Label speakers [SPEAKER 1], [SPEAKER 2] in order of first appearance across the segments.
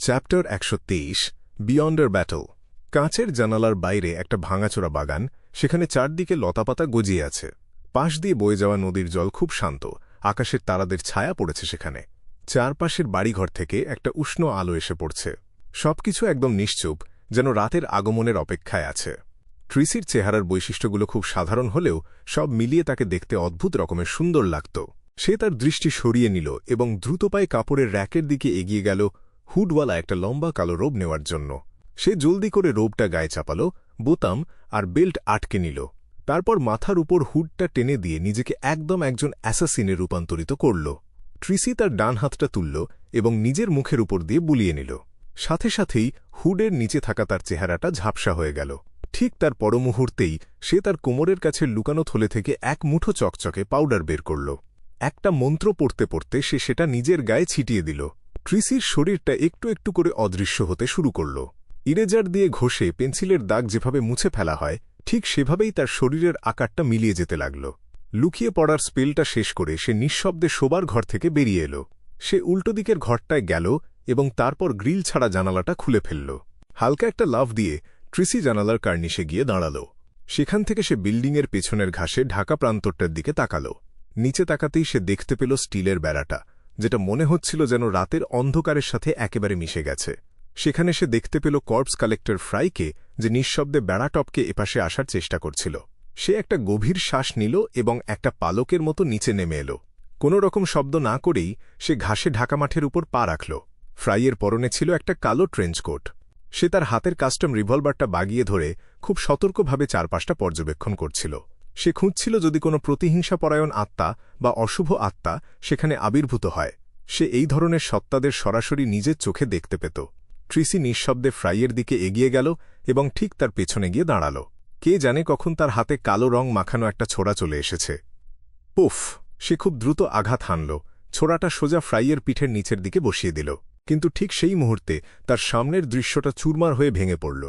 [SPEAKER 1] Chapter ১২৩ বিয়ন্ডার battle. কাঁচের জানালার বাইরে একটা ভাঙাচোরা বাগান, সেখানে চারদিকে লতাপাতা গজিয়ে আছে। পাশ দিয়ে বয়ে যাওয়া নদীর জল খুব শান্ত, আকাশের তারাদের ছায়া পড়েছে সেখানে। চারপাশের বাড়িঘর থেকে একটা উষ্ণ আলো এসে পড়ছে। সবকিছু একদম নিশ্চুপ, যেন রাতের আগমনের অপেক্ষায় আছে। ট্রিসির চেহারার বৈশিষ্ট্যগুলো খুব সাধারণ হলেও সব মিলিয়ে তাকে দেখতে অদ্ভুত রকমের সুন্দর লাগত। সে তার দৃষ্টি সরিয়ে নিল এবং দ্রুত পায়ে কাপড়ের র্যাকের দিকে এগিয়ে গেল হুডওয়ালা একটা লম্বা কালো রোব নেওয়ার জন্য। সে জলদি করে রোবটা গায়ে চাপাল, বোতাম আর বেল্ট আটকে নিল। তারপর মাথার উপর হুডটা টেনে দিয়ে নিজেকে একদম একজন অ্যাসাসিনে রূপান্তরিত করল। ট্রিসি তার ডান হাতটা তুলল এবং নিজের মুখের উপর দিয়ে বুলিয়ে নিল। সাথে সাথেই হুডের নিচে থাকা তার চেহারাটা ঝাপসা হয়ে গেল। ঠিক তার পরমুহূর্তেই সে তার কোমরের কাছে লুকানো থলে থেকে এক মুঠো চকচকে পাউডার বের করল। একটা মন্ত্র পড়তে পড়তে সে সেটা নিজের গায়ে ছিটিয়ে দিল। ট্রিসির শরীরটা একটু একটু করে অদৃশ্য হতে শুরু করল। ইরেজার দিয়ে ঘষে পেন্সিলের দাগ যেভাবে মুছে ফেলা হয়, ঠিক সেভাবেই তার শরীরের আকারটা মিলিয়ে যেতে লাগল। লুকিয়ে পড়ার স্পেলটা শেষ করে সে নিঃশব্দে শোবার ঘর থেকে বেরিয়ে এলো। সে উল্টো দিকের ঘরটায় গেল এবং তারপর গ্রিল ছাড়া জানালাটা খুলে ফেলল। হালকা একটা লাফ দিয়ে ট্রিসি জানালার কার্নিশে গিয়ে দাঁড়াল। সেখান থেকে সে বিল্ডিংয়ের পেছনের ঘাসে ঢাকা প্রান্তরটার দিকে তাকাল। নিচে তাকাতেই সে দেখতে পেল স্টিলের বেড়াটা, যেটা মনে হচ্ছিল যেন রাতের অন্ধকারের সাথে একেবারে মিশে গেছে। সেখানে সে দেখতে পেল কর্পস কালেক্টর ফ্রাইকে, যে নিঃশব্দে বেড়া টপকে এপাশে আসার চেষ্টা করছিল। সে একটা গভীর শ্বাস নিল এবং একটা পালকের মতো নিচে নেমে এল। কোনো রকম শব্দ না করেই সে ঘাসে ঢাকা মাঠের উপর পা রাখল। ফ্রাইয়ের পরনে ছিল একটা কালো ট্রেঞ্চকোট। সে তার হাতের কাস্টম রিভলভারটা বাগিয়ে ধরে খুব সতর্কভাবে চারপাশটা পর্যবেক্ষণ করছিল। সে খুঁজছিল যদি কোনো প্রতিহিংসাপরায়ণ আত্মা বা অশুভ আত্মা সেখানে আবির্ভূত হয়। সে এই ধরনের সত্তাদের সরাসরি নিজের চোখে দেখতে পেত। ট্রিসি নিঃশব্দে ফ্রাইয়ের দিকে এগিয়ে গেল এবং ঠিক তার পেছনে গিয়ে দাঁড়াল। কে জানে কখন তার হাতে কালো রং মাখানো একটা ছোরা চলে এসেছে। পুফ! সে খুব দ্রুত আঘাত হানল। ছোরাটা সোজা ফ্রাইয়ের পিঠের নিচের দিকে বসিয়ে দিল। কিন্তু ঠিক সেই মুহূর্তে তার সামনের দৃশ্যটা চুরমার হয়ে ভেঙে পড়ল,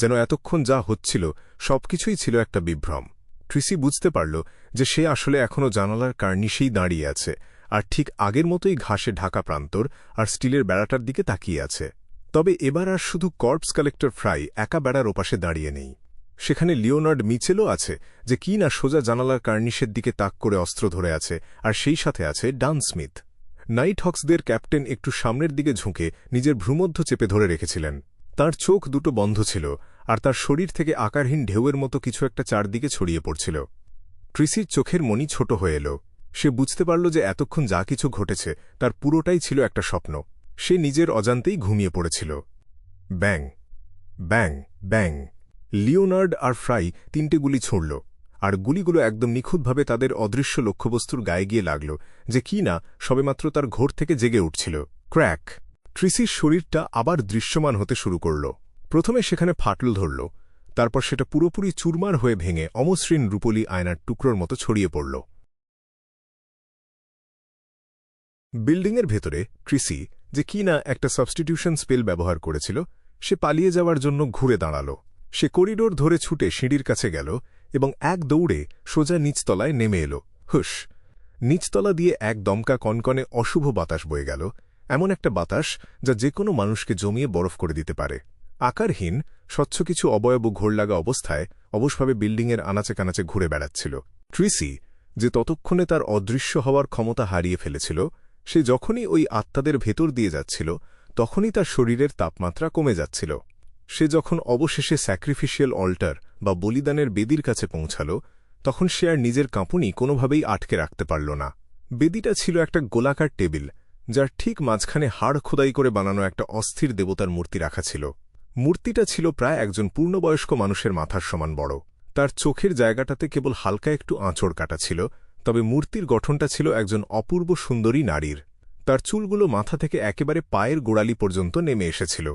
[SPEAKER 1] যেন এতক্ষণ যা হচ্ছিল সবকিছুই ছিল একটা বিভ্রম। ট্রিসি বুঝতে পারল যে সে আসলে এখনও জানালার কার্নিশেই দাঁড়িয়ে আছে, আর ঠিক আগের মতোই ঘাসে ঢাকা প্রান্তর আর স্টিলের বেড়াটার দিকে তাকিয়ে আছে। তবে এবার আর শুধু কর্পস কালেক্টর ফ্রাই একা বেড়ার ওপাশে দাঁড়িয়ে নেই। সেখানে লিওনার্ড মিচেলও আছে, যে কি না সোজা জানালার কার্নিশের দিকে তাক করে অস্ত্র ধরে আছে, আর সেই সাথে আছে ডান স্মিথ। নাইট হক্সদের ক্যাপ্টেন একটু সামনের দিকে ঝুঁকে নিজের ভ্রূমধ্য চেপে ধরে রেখেছিলেন। তার চোখ দুটো বন্ধ ছিল, আর তার শরীর থেকে আকারহীন ঢেউয়ের মতো কিছু একটা চারদিকে ছড়িয়ে পড়ছিল। ট্রিসির চোখের মনি ছোট হয়ে এল। সে বুঝতে পারল যে এতক্ষণ যা কিছু ঘটেছে তার পুরোটাই ছিল একটা স্বপ্ন। সে নিজের অজান্তেই ঘুমিয়ে পড়েছিল। ব্যাং ব্যাং ব্যাং! লিওনার্ড আর ফ্রাই তিনটে গুলি ছুড়ল, আর গুলিগুলো একদম নিখুঁতভাবে তাদের অদৃশ্য লক্ষ্যবস্তুর গায়ে গিয়ে লাগল, যে কি না সবেমাত্র তার ঘোর থেকে জেগে উঠছিল। ক্র্যাক! ট্রিসির শরীরটা আবার দৃশ্যমান হতে শুরু করল। প্রথমে সেখানে ফাটল ধরল, তারপর সেটা পুরোপুরি চুরমার হয়ে ভেঙে অমসৃণ রূপলি আয়নার টুকরোর মতো ছড়িয়ে পড়ল। বিল্ডিংয়ের ভেতরে ট্রিসি, যে কি না একটা সাবস্টিটিউশন স্পেল ব্যবহার করেছিল, সে পালিয়ে যাওয়ার জন্য ঘুরে দাঁড়াল। সে করিডোর ধরে ছুটে সিঁড়ির কাছে গেল এবং এক দৌড়ে সোজা নিচতলায় নেমে এল। হুস! নিচতলা দিয়ে এক দমকা কনকনে অশুভ বাতাস বয়ে গেল, এমন একটা বাতাস যা যে কোনো মানুষকে জমিয়ে বরফ করে দিতে পারে। আকারহীন স্বচ্ছ কিছু অবয়ব ঘোরলাগা অবস্থায় অবশভাবে বিল্ডিংয়ের আনাচে কানাচে ঘুরে বেড়াচ্ছিল। ট্রিসি, যে ততক্ষণে তার অদৃশ্য হওয়ার ক্ষমতা হারিয়ে ফেলেছিল, সে যখনই ওই আত্মাদের ভেতর দিয়ে যাচ্ছিল তখনই তার শরীরের তাপমাত্রা কমে যাচ্ছিল। সে যখন অবশেষে স্যাক্রিফিশিয়াল অল্টার বা বলিদানের বেদির কাছে পৌঁছাল, তখন সে আর নিজের কাঁপুনি কোনোভাবেই আটকে রাখতে পারল না। বেদিটা ছিল একটা গোলাকার টেবিল, যার ঠিক মাঝখানে হাড় খোদাই করে বানানো একটা অস্থির দেবতার মূর্তি রাখা ছিল। মূর্তিটা ছিল প্রায় একজন পূর্ণবয়স্ক মানুষের মাথার সমান বড়। তার চোখের জায়গাটাতে কেবল হালকা একটু আঁচড় কাটা ছিল, তবে মূর্তির গঠনটা ছিল একজন অপূর্ব সুন্দরী নারীর। তার চুলগুলো মাথা থেকে একেবারে পায়ের গোড়ালি পর্যন্ত নেমে এসেছিল।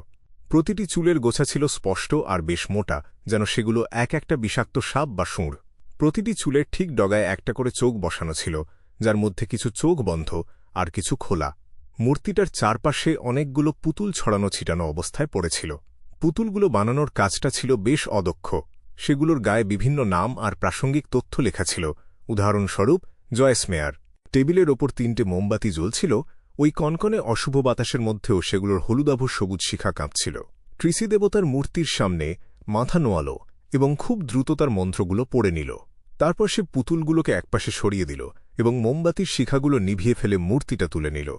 [SPEAKER 1] প্রতিটি চুলের গোছা ছিল স্পষ্ট আর বেশ মোটা, যেন সেগুলো এক একটা বিষাক্ত সাপ বা শুঁড়। প্রতিটি চুলের ঠিক ডগায় একটা করে চোখ বসানো ছিল, যার মধ্যে কিছু চোখ বন্ধ আর কিছু খোলা। মূর্তিটার চারপাশে অনেকগুলো পুতুল ছড়ানো ছিটানো অবস্থায় পড়েছিল। পুতুলগুলো বানানোর কাজটা ছিল বেশ অদক্ষ। সেগুলোর গায়ে বিভিন্ন নাম আর প্রাসঙ্গিক তথ্য লেখা ছিল, উদাহরণস্বরূপ জয়েস মেয়ার। টেবিলের ওপর তিনটে মোমবাতি জ্বলছিল, ওই কনকনে অশুভ বাতাসের মধ্যেও সেগুলোর হলুদাভ সবুজ শিখা কাঁপছিল। ট্রিসি দেবতার মূর্তির সামনে মাথা নোয়াল এবং খুব দ্রুত তার মন্ত্রগুলো পড়ে নিল। তারপর সে পুতুলগুলোকে একপাশে সরিয়ে দিল এবং মোমবাতির শিখাগুলো নিভিয়ে ফেলে মূর্তিটা তুলে নিল।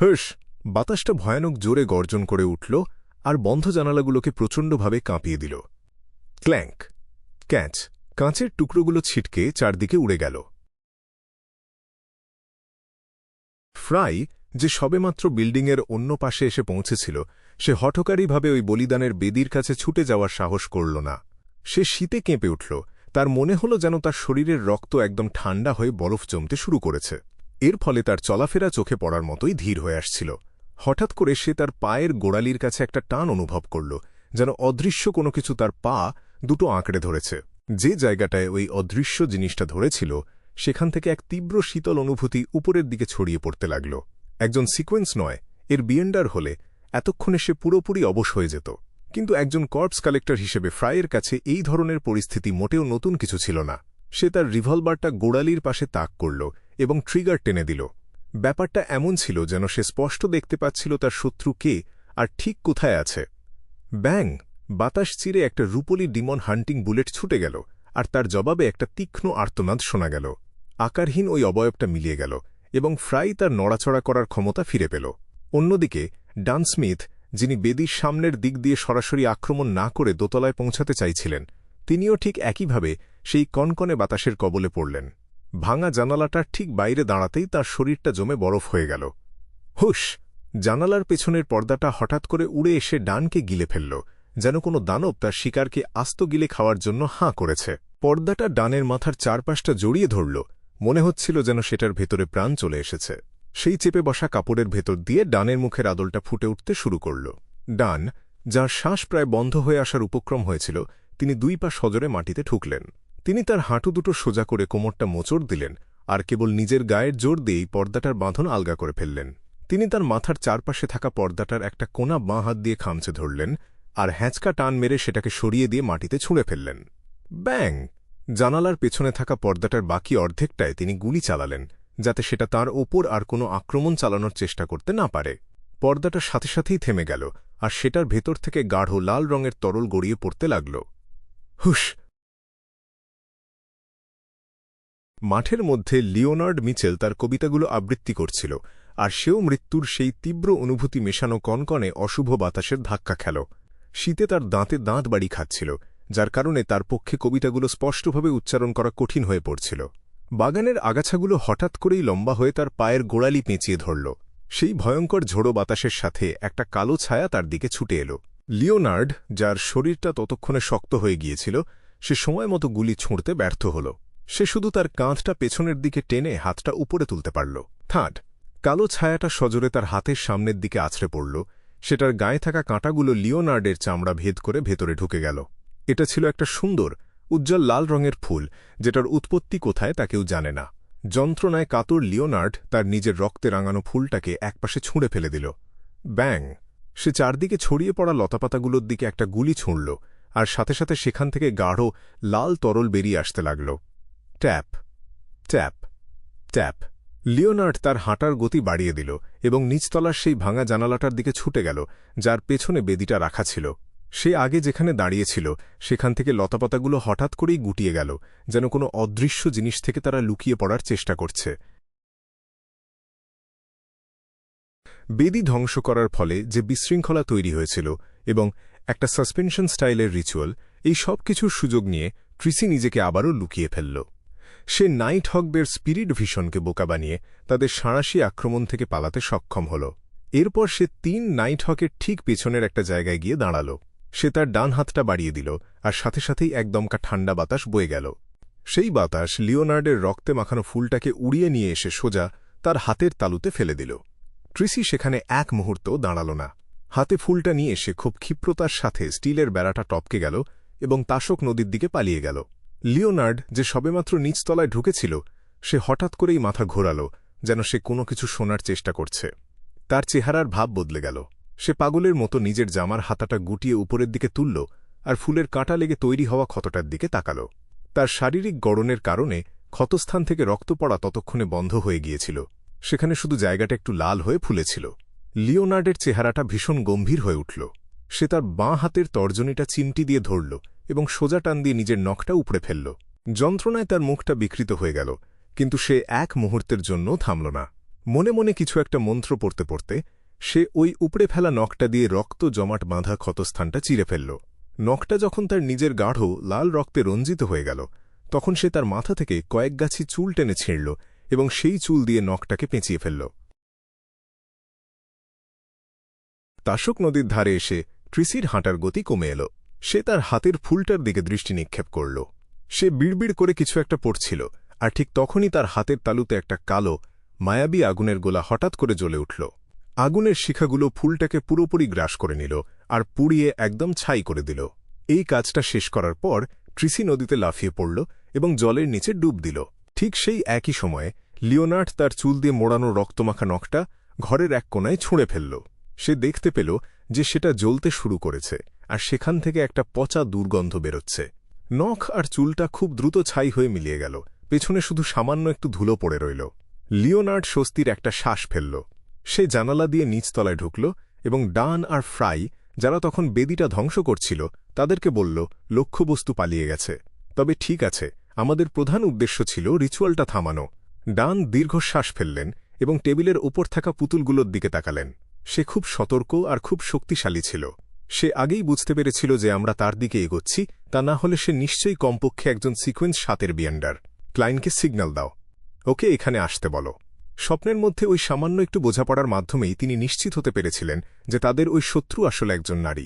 [SPEAKER 1] হর্ষ! বাতাসটা ভয়ানক জোরে গর্জন করে উঠল আর বন্ধ জানালাগুলোকে প্রচণ্ডভাবে কাঁপিয়ে দিল। ক্ল্যাঙ্ক! ক্যাঁচ! কাঁচের টুকরোগুলো ছিটকে চারদিকে উড়ে গেল। ফ্রাই, যে সবেমাত্র বিল্ডিংয়ের অন্য পাশে এসে পৌঁছেছিল, সে হঠকারীভাবে ওই বলিদানের বেদির কাছে ছুটে যাওয়ার সাহস করল না। সে শীতে কেঁপে উঠল। তার মনে হল যেন তার শরীরের রক্ত একদম ঠান্ডা হয়ে বরফ জমতে শুরু করেছে। এর ফলে তার চলাফেরা চোখে পড়ার মতোই ধীর হয়ে আসছিল। হঠাৎ করে সে তার পায়ের গোড়ালির কাছে একটা টান অনুভব করল, যেন অদৃশ্য কোনো কিছু তার পা দুটো আঁকড়ে ধরেছে। যে জায়গাটায় ওই অদৃশ্য জিনিসটা ধরেছিল, সেখান থেকে এক তীব্র শীতল অনুভূতি উপরের দিকে ছড়িয়ে পড়তে লাগল। একজন সিকোয়েন্স নয়, এর বিয়েন্ডার হলে এতক্ষণে সে পুরোপুরি অবশ হয়ে যেত। কিন্তু একজন কর্পস কালেক্টর হিসেবে ফ্রাইয়ের কাছে এই ধরনের পরিস্থিতি মোটেও নতুন কিছু ছিল না। সে তার রিভলভারটা গোড়ালির পাশে তাক করল এবং ট্রিগার টেনে দিল। ব্যাপারটা এমন ছিল যেন সে স্পষ্ট দেখতে পাচ্ছিল তার শত্রু কে আর ঠিক কোথায় আছে। ব্যাং! বাতাস চিরে একটা রূপলি ডিমন হান্টিং বুলেট ছুটে গেল, আর তার জবাবে একটা তীক্ষ্ণ আর্তনাদ শোনা গেল। আকারহীন ওই অবয়বটা মিলিয়ে গেল এবং ফ্রাই তার নড়াচড়া করার ক্ষমতা ফিরে পেল। অন্যদিকে ডান স্মিথ, যিনি বেদির সামনের দিক দিয়ে সরাসরি আক্রমণ না করে দোতলায় পৌঁছাতে চাইছিলেন, তিনিও ঠিক একইভাবে সেই কনকনে বাতাসের কবলে পড়লেন। ভাঙা জানালাটার ঠিক বাইরে দাঁড়াতেই তার শরীরটা জমে বরফ হয়ে গেল। হুশ! জানালার পেছনের পর্দাটা হঠাৎ করে উড়ে এসে ডানকে গিলে ফেলল, যেন কোনো দানব তার শিকারকে আস্ত গিলে খাওয়ার জন্য হাঁ করেছে। পর্দাটা ডানের মাথার চারপাশটা জড়িয়ে ধরল, মনে হচ্ছিল যেন সেটার ভেতরে প্রাণ চলে এসেছে। সেই চেপে বসা কাপড়ের ভেতর দিয়ে ডানের মুখের আদলটা ফুটে উঠতে শুরু করল। ডান, যার শ্বাস প্রায় বন্ধ হয়ে আসার উপক্রম হয়েছিল, তিনি দুই পা সজোরে মাটিতে ঠুকলেন। তিনি তার হাঁটু দুটো সোজা করে কোমরটা মোচড় দিলেন আর কেবল নিজের গায়ের জোর দিয়েই পর্দাটার বাঁধন আলগা করে ফেললেন। তিনি তার মাথার চারপাশে থাকা পর্দাটার একটা কোনা বাঁ হাত দিয়ে খামচে ধরলেন আর হ্যাঁচকা টান মেরে সেটাকে সরিয়ে দিয়ে মাটিতে ছুঁড়ে ফেললেন। ব্যাং! জানালার পেছনে থাকা পর্দাটার বাকি অর্ধেকটায় তিনি গুলি চালালেন, যাতে সেটা তার ওপর আর কোনো আক্রমণ চালানোর চেষ্টা করতে না পারে। পর্দাটার সাথে সাথেই থেমে গেল আর সেটার ভেতর থেকে গাঢ় লাল রঙের তরল গড়িয়ে পড়তে লাগল। হুশ! মাঠের মধ্যে লিওনার্ড মিচেল তার কবিতাগুলো আবৃত্তি করছিল, আর সেও মৃত্যুর সেই তীব্র অনুভূতি মেশানো কনকনে অশুভ বাতাসের ধাক্কা খেল। শীতে তার দাঁতে দাঁত বাড়ি খাচ্ছিল, যার কারণে তার পক্ষে কবিতাগুলো স্পষ্টভাবে উচ্চারণ করা কঠিন হয়ে পড়ছিল। বাগানের আগাছাগুলো হঠাৎ করেই লম্বা হয়ে তার পায়ের গোড়ালি পেঁচিয়ে ধরল। সেই ভয়ঙ্কর ঝোড়ো বাতাসের সাথে একটা কালো ছায়া তার দিকে ছুটে এল। লিওনার্ড, যার শরীরটা ততক্ষণে শক্ত হয়ে গিয়েছিল, সে সময় মতো গুলি ছুঁড়তে ব্যর্থ হল। সে শুধু তার কাঁধটা পেছনের দিকে টেনে হাতটা উপরে তুলতে পারল। থাট! কালো ছায়াটা সজোরে তার হাতের সামনের দিকে আছড়ে পড়ল। সেটার গায়ে থাকা কাঁটাগুলো লিওনার্ডের চামড়া ভেদ করে ভেতরে ঢুকে গেল। এটা ছিল একটা সুন্দর, উজ্জ্বল লাল রঙের ফুল, যেটার উৎপত্তি কোথায় তা কেউ জানে না। যন্ত্রণায় কাতর লিওনার্ড তার নিজের রক্তে রাঙানো ফুলটাকে একপাশে ছুঁড়ে ফেলে দিল। ব্যাং! সে চারদিকে ছড়িয়ে পড়া লতাপাতাগুলোর দিকে একটা গুলি ছুঁড়ল, আর সাথে সাথে সেখান থেকে গাঢ় লাল তরল বেরিয়ে আসতে লাগল। ট্যাপ! ট্যাপ! ট্যাপ! লিওনার্ড তার হাঁটার গতি বাড়িয়ে দিল এবং নিচতলার সেই ভাঙা জানালাটার দিকে ছুটে গেল, যার পেছনে বেদিটা রাখা ছিল। সে আগে যেখানে দাঁড়িয়েছিল সেখান থেকে লতাপাতাগুলো হঠাৎ করেই গুটিয়ে গেল, যেন কোনো অদৃশ্য জিনিস থেকে তারা লুকিয়ে পড়ার চেষ্টা করছে। বেদি ধ্বংস করার ফলে যে বিশৃঙ্খলা তৈরি হয়েছিল এবং একটা সাসপেনশন স্টাইলের রিচুয়াল, এই সব কিছুর সুযোগ নিয়ে ট্রিসি নিজেকে আবারও লুকিয়ে ফেলল। সে নাইট হকদের স্পিরিট ভিশনকে বোকা বানিয়ে তাদের সাঁড়াশি আক্রমণ থেকে পালাতে সক্ষম হল। এরপর সে ৩ নাইট হকের ঠিক পেছনের একটা জায়গায় গিয়ে দাঁড়াল। সে তার ডান হাতটা বাড়িয়ে দিল আর সাথে সাথেই একদমকা ঠান্ডা বাতাস বয়ে গেল। সেই বাতাস লিওনার্ডের রক্তে মাখানো ফুলটাকে উড়িয়ে নিয়ে এসে সোজা তার হাতের তালুতে ফেলে দিল। ট্রিসি সেখানে এক মুহূর্ত দাঁড়াল না। হাতে ফুলটা নিয়ে এসে খুব ক্ষিপ্রতার সাথে স্টিলের বেড়াটা টপকে গেল এবং তাশক নদীর দিকে পালিয়ে গেল। লিওনার্ড, যে সবেমাত্র নিচতলায় ঢুকেছিল, সে হঠাৎ করেই মাথা ঘোরাল, যেন সে কোনো কিছু শোনার চেষ্টা করছে। তার চেহারার ভাব বদলে গেল। সে পাগলের মতো নিজের জামার হাতাটা গুটিয়ে উপরের দিকে তুলল আর ফুলের কাঁটা লেগে তৈরি হওয়া ক্ষতটার দিকে তাকাল। তার শারীরিক গড়নের কারণে ক্ষতস্থান থেকে রক্ত পড়া ততক্ষণে বন্ধ হয়ে গিয়েছিল। সেখানে শুধু জায়গাটা একটু লাল হয়ে ফুলেছিল। লিওনার্ডের চেহারাটা ভীষণ গম্ভীর হয়ে উঠল। সে তার বাঁ হাতের তর্জনীটা চিমটি দিয়ে ধরল এবং সোজা টান দিয়ে নিজের নখটা উপড়ে ফেলল। যন্ত্রণায় তার মুখটা বিকৃত হয়ে গেল, কিন্তু সে এক মুহূর্তের জন্য থামল না। মনে মনে কিছু একটা মন্ত্র পড়তে পড়তে সে ওই উপড়ে ফেলা নখটা দিয়ে রক্ত জমাট বাঁধা ক্ষতস্থানটা চিরে ফেলল। নখটা যখন তার নিজের গাঢ় লাল রক্তে রঞ্জিত হয়ে গেল, তখন সে তার মাথা থেকে কয়েক গাছি চুল টেনে ছিঁড়ল এবং সেই চুল দিয়ে নখটাকে পেঁচিয়ে ফেলল। তাশক নদীর ধারে এসে ট্রিসির হাঁটার গতি কমে এল। সে তার হাতের ফুলটার দিকে দৃষ্টি নিক্ষেপ করল। সে বিড়বিড় করে কিছু একটা পড়ছিল, আর ঠিক তখনই তার হাতের তালুতে একটা কালো, মায়াবী আগুনের গোলা হঠাৎ করে জ্বলে উঠল। আগুনের শিখাগুলো ফুলটাকে পুরোপুরি গ্রাস করে নিল আর পুড়িয়ে একদম ছাই করে দিল। এই কাজটা শেষ করার পর ট্রিসি নদীতে লাফিয়ে পড়ল এবং জলের নিচে ডুব দিল। ঠিক সেই একই সময়ে লিওনার্ড তার চুল দিয়ে মোড়ানো রক্তমাখা নখটা ঘরের এক কোণায় ছুঁড়ে ফেলল। সে দেখতে পেল যে সেটা জ্বলতে শুরু করেছে, আর সেখান থেকে একটা পচা দুর্গন্ধ বেরোচ্ছে। নখ আর চুলটা খুব দ্রুত ছাই হয়ে মিলিয়ে গেল, পেছনে শুধু সামান্য একটু ধুলো পড়ে রইল। লিওনার্ড স্বস্তির একটা শ্বাস ফেলল। সে জানালা দিয়ে নিচতলায় ঢুকল এবং ডান আর ফ্রাই, যারা তখন বেদিটা ধ্বংস করছিল, তাদেরকে বলল লক্ষ্যবস্তু পালিয়ে গেছে। তবে ঠিক আছে, আমাদের প্রধান উদ্দেশ্য ছিল রিচুয়ালটা থামানো। ডান দীর্ঘশ্বাস ফেললেন এবং টেবিলের ওপর থাকা পুতুলগুলোর দিকে তাকালেন। সে খুব সতর্ক আর খুব শক্তিশালী ছিল। সে আগেই বুঝতে পেরেছিল যে আমরা তার দিকে এগোচ্ছি, তা না হলে সে নিশ্চয়ই কমপক্ষে একজন সিকোয়েন্স 7-এর বিয়ান্ডার। ক্লায়েন্টকে সিগন্যাল দাও, ওকে এখানে আসতে বলো। স্বপ্নের মধ্যে ওই সামান্য একটু বোঝাপড়ার মাধ্যমেই তিনি নিশ্চিত হতে পেরেছিলেন যে তাদের ওই শত্রু আসলে একজন নারী।